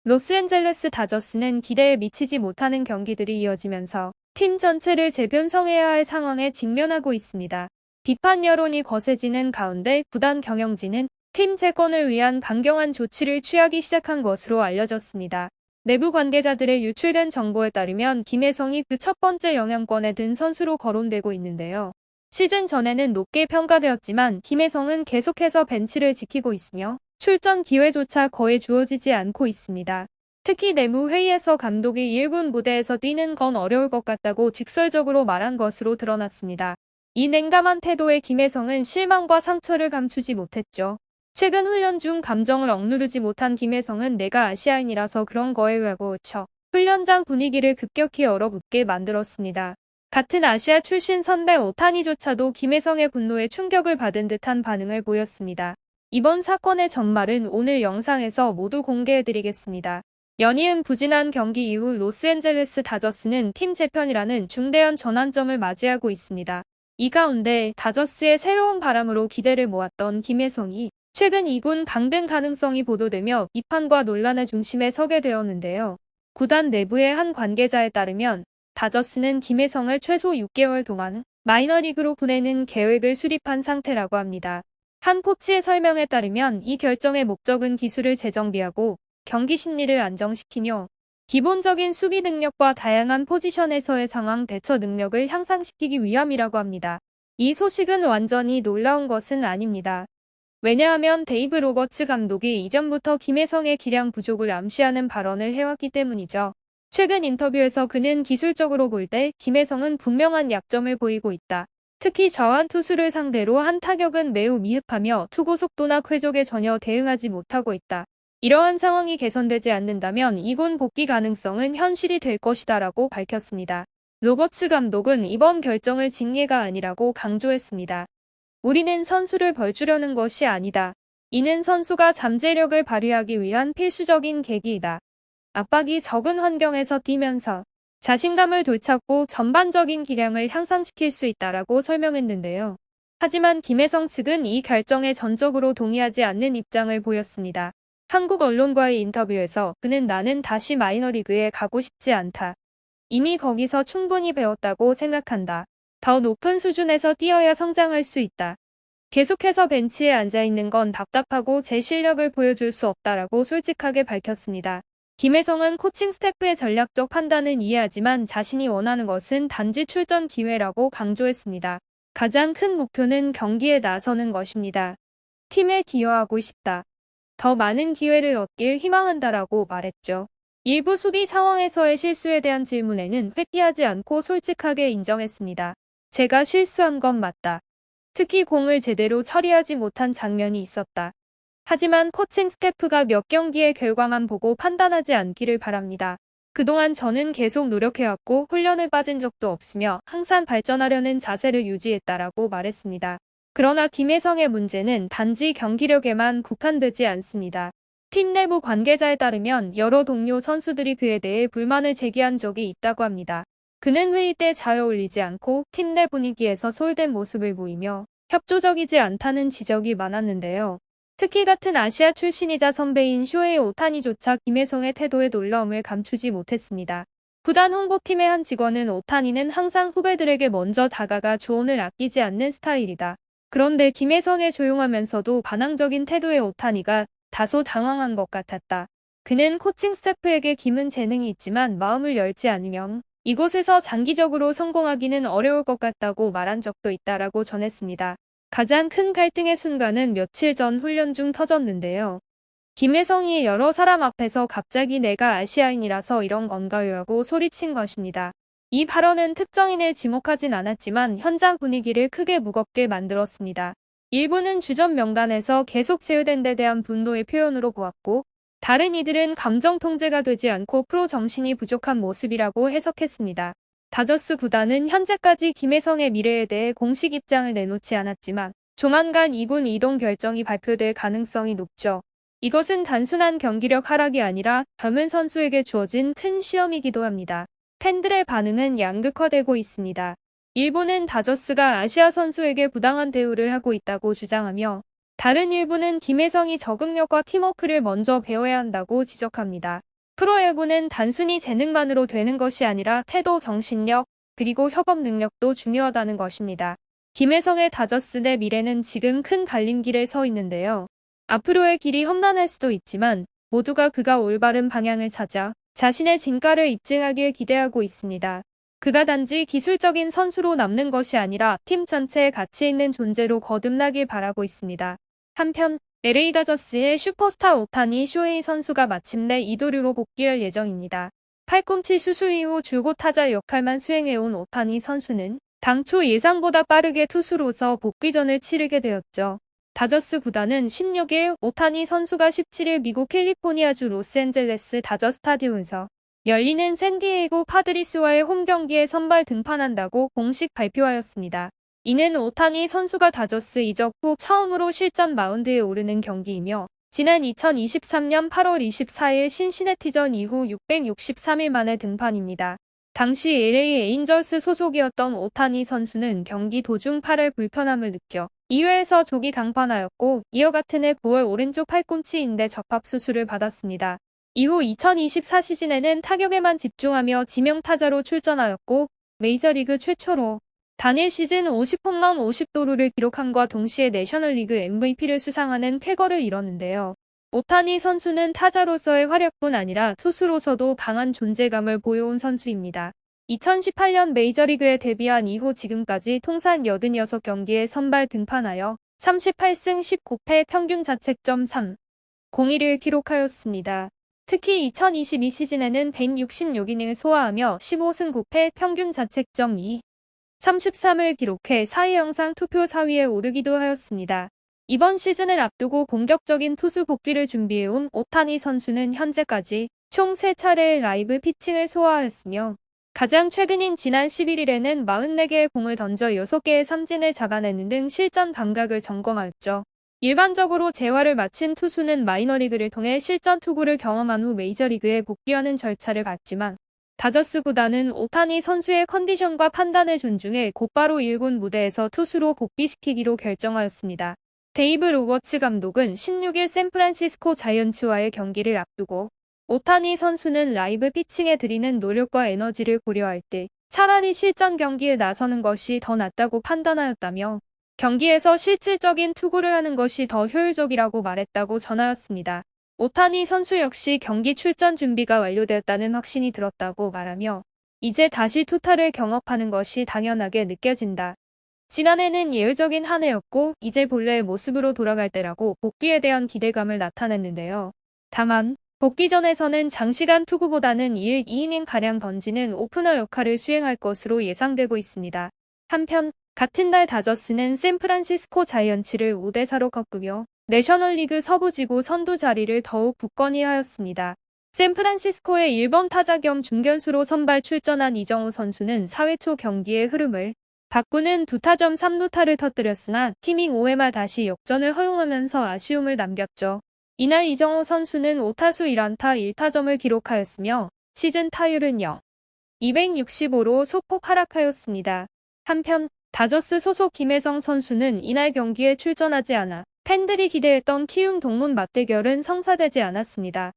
로스앤젤레스 다저스는 기대에 미치지 못하는 경기들이 이어지면서 팀 전체를 재편성해야 할 상황에 직면하고 있습니다. 비판 여론이 거세지는 가운데 구단 경영진은 팀 재건을 위한 강경한 조치를 취하기 시작한 것으로 알려졌습니다. 내부 관계자들의 유출된 정보에 따르면 김혜성이 그 첫 번째 영향권에 든 선수로 거론되고 있는데요. 시즌 전에는 높게 평가되었지만 김혜성은 계속해서 벤치를 지키고 있으며 출전 기회조차 거의 주어지지 않고 있습니다. 특히 내무 회의에서 감독이 1군 무대에서 뛰는 건 어려울 것 같다고 직설적으로 말한 것으로 드러났습니다. 이 냉담한 태도에 김혜성은 실망과 상처를 감추지 못했죠. 최근 훈련 중 감정을 억누르지 못한 김혜성은 내가 아시아인이라서 그런 거예요라고 쳐 훈련장 분위기를 급격히 얼어붙게 만들었습니다. 같은 아시아 출신 선배 오타니조차도 김혜성의 분노에 충격을 받은 듯한 반응을 보였습니다. 이번 사건의 전말은 오늘 영상에서 모두 공개해드리겠습니다. 연이은 부진한 경기 이후 로스앤젤레스 다저스는 팀 재편이라는 중대한 전환점을 맞이하고 있습니다. 이 가운데 다저스의 새로운 바람으로 기대를 모았던 김혜성이 최근 2군 강등 가능성이 보도되며 비판과 논란의 중심에 서게 되었는데요. 구단 내부의 한 관계자에 따르면 다저스는 김혜성을 최소 6개월 동안 마이너리그로 보내는 계획을 수립한 상태라고 합니다. 한 코치의 설명에 따르면 이 결정의 목적은 기술을 재정비하고 경기 심리를 안정시키며 기본적인 수비 능력과 다양한 포지션에서의 상황 대처 능력을 향상시키기 위함이라고 합니다. 이 소식은 완전히 놀라운 것은 아닙니다. 왜냐하면 데이브 로버츠 감독이 이전부터 김혜성의 기량 부족을 암시하는 발언을 해왔기 때문이죠. 최근 인터뷰에서 그는 기술적으로 볼 때 김혜성은 분명한 약점을 보이고 있다. 특히 저한 투수를 상대로 한 타격은 매우 미흡하며 투구 속도나 궤적에 전혀 대응하지 못하고 있다. 이러한 상황이 개선되지 않는다면 2군 복귀 가능성은 현실이 될 것이다라고 밝혔습니다. 로버츠 감독은 이번 결정을 징계가 아니라고 강조했습니다. 우리는 선수를 벌주려는 것이 아니다. 이는 선수가 잠재력을 발휘하기 위한 필수적인 계기이다. 압박이 적은 환경에서 뛰면서 자신감을 되찾고 전반적인 기량을 향상시킬 수 있다라고 설명했는데요. 하지만 김혜성 측은 이 결정에 전적으로 동의하지 않는 입장을 보였습니다. 한국 언론과의 인터뷰에서 그는 나는 다시 마이너리그에 가고 싶지 않다. 이미 거기서 충분히 배웠다고 생각한다. 더 높은 수준에서 뛰어야 성장할 수 있다. 계속해서 벤치에 앉아있는 건 답답하고 제 실력을 보여줄 수 없다라고 솔직하게 밝혔습니다. 김혜성은 코칭 스태프의 전략적 판단은 이해하지만 자신이 원하는 것은 단지 출전 기회라고 강조했습니다. 가장 큰 목표는 경기에 나서는 것입니다. 팀에 기여하고 싶다. 더 많은 기회를 얻길 희망한다라고 말했죠. 일부 수비 상황에서의 실수에 대한 질문에는 회피하지 않고 솔직하게 인정했습니다. 제가 실수한 건 맞다. 특히 공을 제대로 처리하지 못한 장면이 있었다. 하지만 코칭 스태프가 몇 경기의 결과만 보고 판단하지 않기를 바랍니다. 그동안 저는 계속 노력해왔고 훈련을 빠진 적도 없으며 항상 발전하려는 자세를 유지했다라고 말했습니다. 그러나 김혜성의 문제는 단지 경기력에만 국한되지 않습니다. 팀 내부 관계자에 따르면 여러 동료 선수들이 그에 대해 불만을 제기한 적이 있다고 합니다. 그는 회의 때 잘 어울리지 않고 팀 내 분위기에서 소홀된 모습을 보이며 협조적이지 않다는 지적이 많았는데요. 특히 같은 아시아 출신이자 선배인 쇼헤이 오타니조차 김혜성의 태도에 놀라움을 감추지 못했습니다. 구단 홍보팀의 한 직원은 오타니는 항상 후배들에게 먼저 다가가 조언을 아끼지 않는 스타일이다. 그런데 김혜성의 조용하면서도 반항적인 태도의 오타니가 다소 당황한 것 같았다. 그는 코칭 스태프에게 기문 재능이 있지만 마음을 열지 않으면 이곳에서 장기적으로 성공하기는 어려울 것 같다고 말한 적도 있다라고 전했습니다. 가장 큰 갈등의 순간은 며칠 전 훈련 중 터졌는데요. 김혜성이 여러 사람 앞에서 갑자기 내가 아시아인이라서 이런 건가요라고 소리친 것입니다. 이 발언은 특정인을 지목하진 않았지만 현장 분위기를 크게 무겁게 만들었습니다. 일부는 주전 명단에서 계속 제외된 데 대한 분노의 표현으로 보았고 다른 이들은 감정 통제가 되지 않고 프로 정신이 부족한 모습이라고 해석했습니다. 다저스 구단은 현재까지 김혜성의 미래에 대해 공식 입장을 내놓지 않았지만 조만간 2군 이동 결정이 발표될 가능성이 높죠. 이것은 단순한 경기력 하락이 아니라 젊은 선수에게 주어진 큰 시험이기도 합니다. 팬들의 반응은 양극화되고 있습니다. 일부는 다저스가 아시아 선수에게 부당한 대우를 하고 있다고 주장하며 다른 일부는 김혜성이 적응력과 팀워크를 먼저 배워야 한다고 지적합니다. 프로야구는 단순히 재능만으로 되는 것이 아니라 태도, 정신력, 그리고 협업 능력도 중요하다는 것입니다. 김혜성의 다저스 내 미래는 지금 큰 갈림길에 서 있는데요. 앞으로의 길이 험난할 수도 있지만 모두가 그가 올바른 방향을 찾아 자신의 진가를 입증하길 기대하고 있습니다. 그가 단지 기술적인 선수로 남는 것이 아니라 팀 전체에 가치 있는 존재로 거듭나길 바라고 있습니다. 한편 LA 다저스의 슈퍼스타 오타니 쇼헤이 선수가 마침내 이도류로 복귀할 예정입니다. 팔꿈치 수술 이후 줄곧 타자 역할만 수행해온 오타니 선수는 당초 예상보다 빠르게 투수로서 복귀전을 치르게 되었죠. 다저스 구단은 16일 오타니 선수가 17일 미국 캘리포니아주 로스앤젤레스 다저 스타디움에서 열리는 샌디에이고 파드리스와의 홈 경기에 선발 등판한다고 공식 발표하였습니다. 이는 오타니 선수가 다저스 이적 후 처음으로 실전 마운드에 오르는 경기이며 지난 2023년 8월 24일 신시내티전 이후 663일 만의 등판입니다. 당시 LA 에인절스 소속이었던 오타니 선수는 경기 도중 팔의 불편함을 느껴 2회에서 조기 강판하였고 이어 같은 해 9월 오른쪽 팔꿈치 인대 접합 수술을 받았습니다. 이후 2024 시즌에는 타격에만 집중하며 지명타자로 출전하였고 메이저리그 최초로 단일 시즌 50홈런 50도루를 기록함과 동시에 내셔널리그 MVP를 수상하는 쾌거를 이뤘는데요. 오타니 선수는 타자로서의 활약뿐 아니라 투수로서도 강한 존재감을 보여온 선수입니다. 2018년 메이저리그에 데뷔한 이후 지금까지 통산 86경기에 선발 등판하여 38승 19패 평균 자책점 3.01을 기록하였습니다. 특히 2022 시즌에는 166이닝을 소화하며 15승 9패 평균 자책점 2.33을 기록해 사이 영상 투표 4위에 오르기도 하였습니다. 이번 시즌을 앞두고 본격적인 투수 복귀를 준비해온 오타니 선수는 현재까지 총 3차례의 라이브 피칭을 소화하였으며 가장 최근인 지난 11일에는 44개의 공을 던져 6개의 삼진을 잡아내는 등 실전 감각을 점검하였죠. 일반적으로 재활을 마친 투수는 마이너리그를 통해 실전 투구를 경험한 후 메이저리그에 복귀하는 절차를 밟지만 다저스 구단은 오타니 선수의 컨디션과 판단을 존중해 곧바로 1군 무대에서 투수로 복귀시키기로 결정하였습니다. 데이브 로버츠 감독은 16일 샌프란시스코 자이언츠와의 경기를 앞두고 오타니 선수는 라이브 피칭에 들이는 노력과 에너지를 고려할 때 차라리 실전 경기에 나서는 것이 더 낫다고 판단하였다며 경기에서 실질적인 투구를 하는 것이 더 효율적이라고 말했다고 전하였습니다. 오타니 선수 역시 경기 출전 준비가 완료되었다는 확신이 들었다고 말하며 이제 다시 투타를 경험하는 것이 당연하게 느껴진다. 지난해는 예외적인 한 해였고 이제 본래의 모습으로 돌아갈 때라고 복귀에 대한 기대감을 나타냈는데요. 다만 복귀전에서는 장시간 투구보다는 1, 2이닝가량 던지는 오프너 역할을 수행할 것으로 예상되고 있습니다. 한편 같은 달 다저스는 샌프란시스코 자이언츠를 5대4로 꺾으며 내셔널리그 서부지구 선두 자리를 더욱 굳건히 하였습니다. 샌프란시스코의 1번 타자 겸 중견수로 선발 출전한 이정우 선수는 4회 초 경기의 흐름을 바꾸는 2타점 3루타를 터뜨렸으나 팀이 5회 말 다시 역전을 허용하면서 아쉬움을 남겼죠. 이날 이정우 선수는 5타수 1안타 1타점을 기록하였으며 시즌 타율은 0.265로 소폭 하락하였습니다. 한편 다저스 소속 김혜성 선수는 이날 경기에 출전하지 않아 팬들이 기대했던 키움 동문 맞대결은 성사되지 않았습니다.